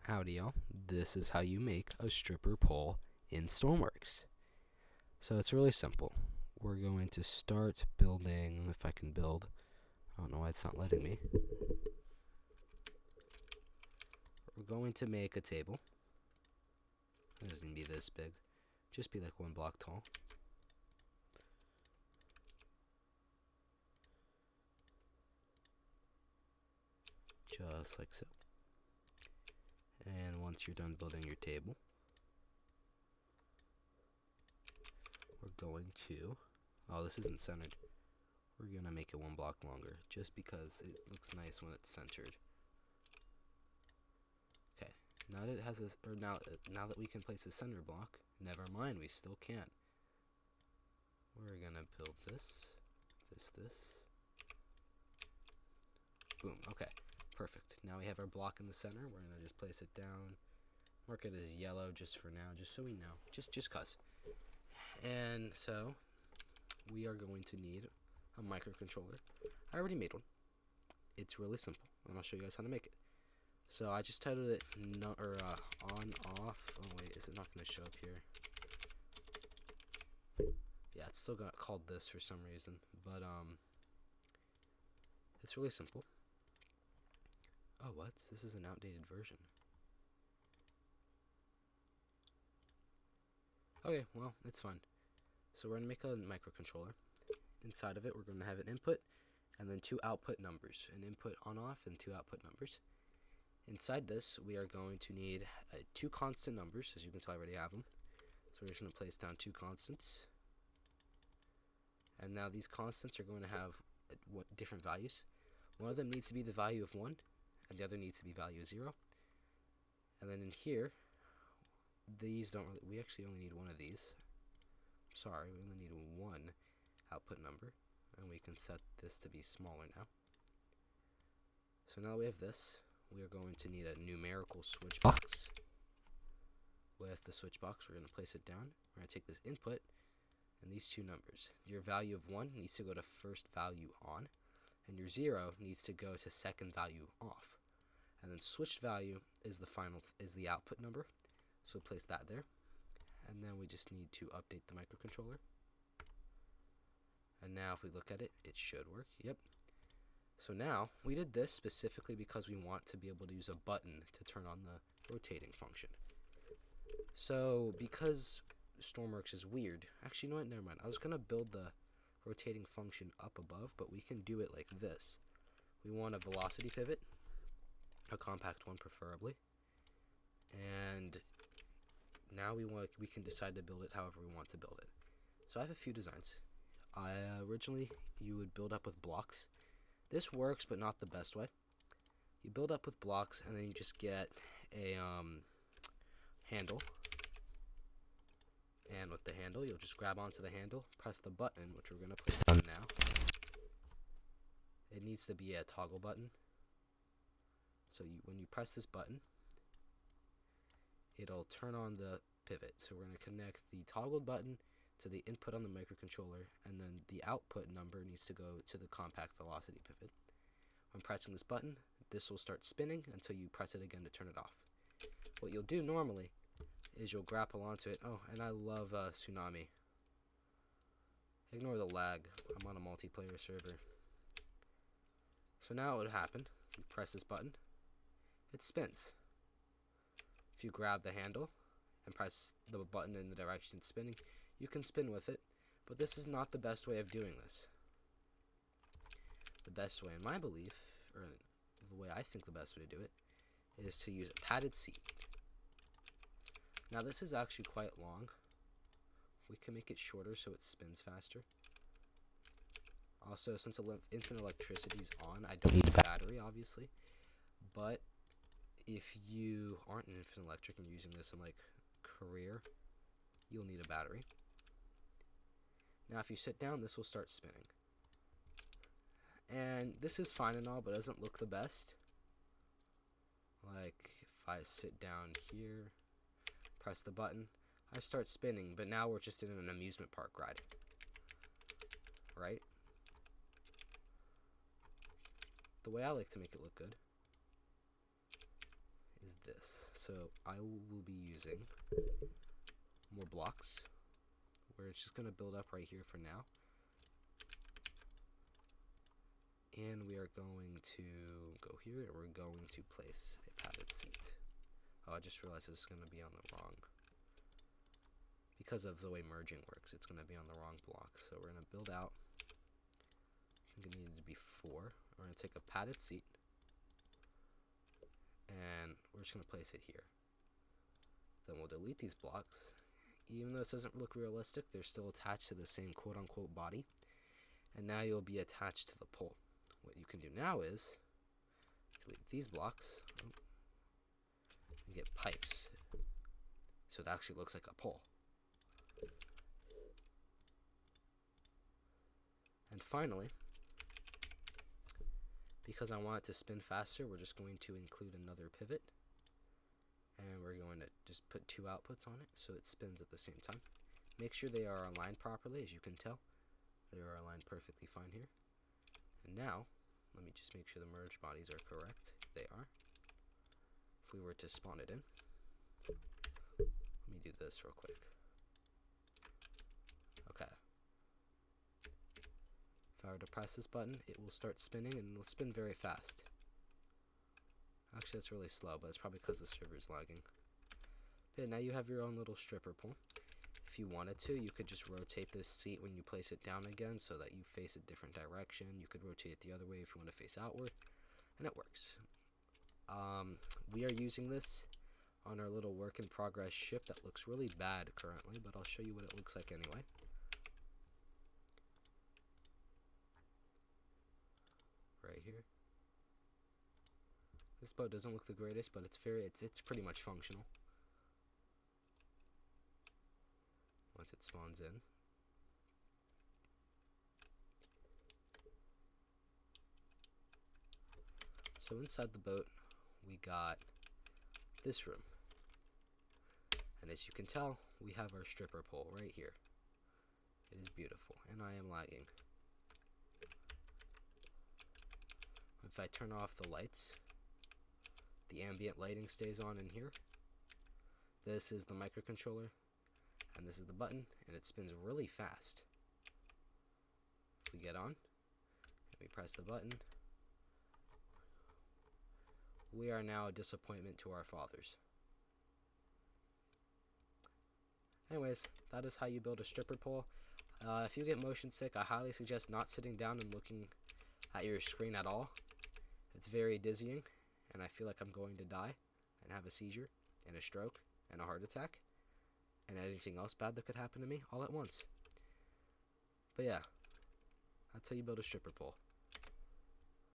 Howdy y'all, this is how you make a stripper pole in Stormworks. So it's really simple. We're going to start building, if I can build, I don't know why it's not letting me. We're going to make a table. It doesn't be this big, just be like 1 block tall. Just like so. And once you're done building your table, we're going to, oh, this isn't centered. We're gonna make it 1 block longer, just because it looks nice when it's centered. Okay, now that it has this, or now that we can place a center block, never mind, we still can't. We're gonna build this. Boom, okay. Perfect. Now we have our block in the center. We're going to just place it down. Mark it as yellow just for now, just so we know. Just cuz. And so, we are going to need a microcontroller. I already made one. It's really simple, and I'll show you guys how to make it. So, I just titled it on, off. Oh, wait, is it not going to show up here? Yeah, it's still got called this for some reason. But, it's really simple. Oh, what? This is an outdated version. Okay, well, it's fine. So we're going to make a microcontroller. Inside of it, we're going to have an input and then 2 output numbers. An input on-off and 2 output numbers. Inside this, we are going to need 2 constant numbers. As you can tell, I already have them. So we're just going to place down 2 constants. And now these constants are going to have different values. One of them needs to be the value of 1. And the other needs to be value of 0. And then in here, these don't really, we actually only need 1 of these. Sorry, we only need 1 output number. And we can set this to be smaller now. So now we have this. We are going to need a numerical switch box. With the switch box, we're going to place it down. We're going to take this input and these 2 numbers. Your value of 1 needs to go to first value on. And your 0 needs to go to second value off. And then switched value is the output number. So place that there. And then we just need to update the microcontroller. And now if we look at it, it should work. Yep. So now we did this specifically because we want to be able to use a button to turn on the rotating function. So because Stormworks is weird, actually, you know what? Never mind. I was going to build the rotating function up above, but we can do it like this. We want a velocity pivot, a compact one preferably, and now we can decide to build it however we want to build it. So I have a few designs. Originally you would build up with blocks. This works, but not the best way. You build up with blocks and then you just get a handle. And with the handle, you'll just grab onto the handle, press the button, which we're going to place down now. It needs to be a toggle button. So when you press this button, it'll turn on the pivot. So we're going to connect the toggled button to the input on the microcontroller, and then the output number needs to go to the compact velocity pivot. When pressing this button, this will start spinning until you press it again to turn it off. What you'll do normally is you'll grapple onto it. Oh, and I love Tsunami. Ignore the lag. I'm on a multiplayer server. So now what would happen, you press this button, it spins. If you grab the handle and press the button in the direction it's spinning, you can spin with it, but this is not the best way of doing this. The best way, in my belief, or the way I think the best way to do it, is to use a padded seat. Now this is actually quite long. We can make it shorter so it spins faster. Also, since infinite electricity is on, I don't need a battery, obviously. But if you aren't an infinite electric and you're using this in like career, you'll need a battery. Now if you sit down, this will start spinning. And this is fine and all, but it doesn't look the best. Like if I sit down here, press the button, I start spinning, but now we're just in an amusement park ride. Right? The way I like to make it look good is this. So I will be using more blocks, where it's just going to build up right here for now. And we are going to go here, and we're going to place a padded seat. Oh, I just realized this is going to be on the wrong, because of the way merging works, it's going to be on the wrong block. So we're going to build out, I think it needed to be 4. We're going to take a padded seat, and we're just going to place it here. Then we'll delete these blocks. Even though this doesn't look realistic, they're still attached to the same quote-unquote body. And now you'll be attached to the pole. What you can do now is delete these blocks and get pipes, so it actually looks like a pole. And finally, because I want it to spin faster, we're just going to include another pivot, and we're going to just put 2 outputs on it so it spins at the same time. Make sure they are aligned properly. As you can tell, they are aligned perfectly fine here. And now, let me just make sure the merge bodies are correct. They are. If we were to spawn it in, let me do this real quick. Okay. If I were to press this button, it will start spinning, and it will spin very fast. Actually, that's really slow, but it's probably because the server is lagging. But now you have your own little stripper pole. If you wanted to, you could just rotate this seat when you place it down again so that you face a different direction. You could rotate it the other way if you want to face outward, and it works. We are using this on our little work in progress ship that looks really bad currently, but I'll show you what it looks like anyway. Right here. This boat doesn't look the greatest, but it's pretty much functional once it spawns in. So inside the boat, we got this room. And as you can tell, we have our stripper pole right here. It is beautiful, and I am lagging. If I turn off the lights, the ambient lighting stays on in here. This is the microcontroller, and this is the button, and it spins really fast. If we get on, and we press the button, we are now a disappointment to our fathers. Anyways, that is how you build a stripper pole. If you get motion sick, I highly suggest not sitting down and looking at your screen at all. It's very dizzying, and I feel like I'm going to die and have a seizure and a stroke and a heart attack and anything else bad that could happen to me all at once. But yeah, that's how you build a stripper pole.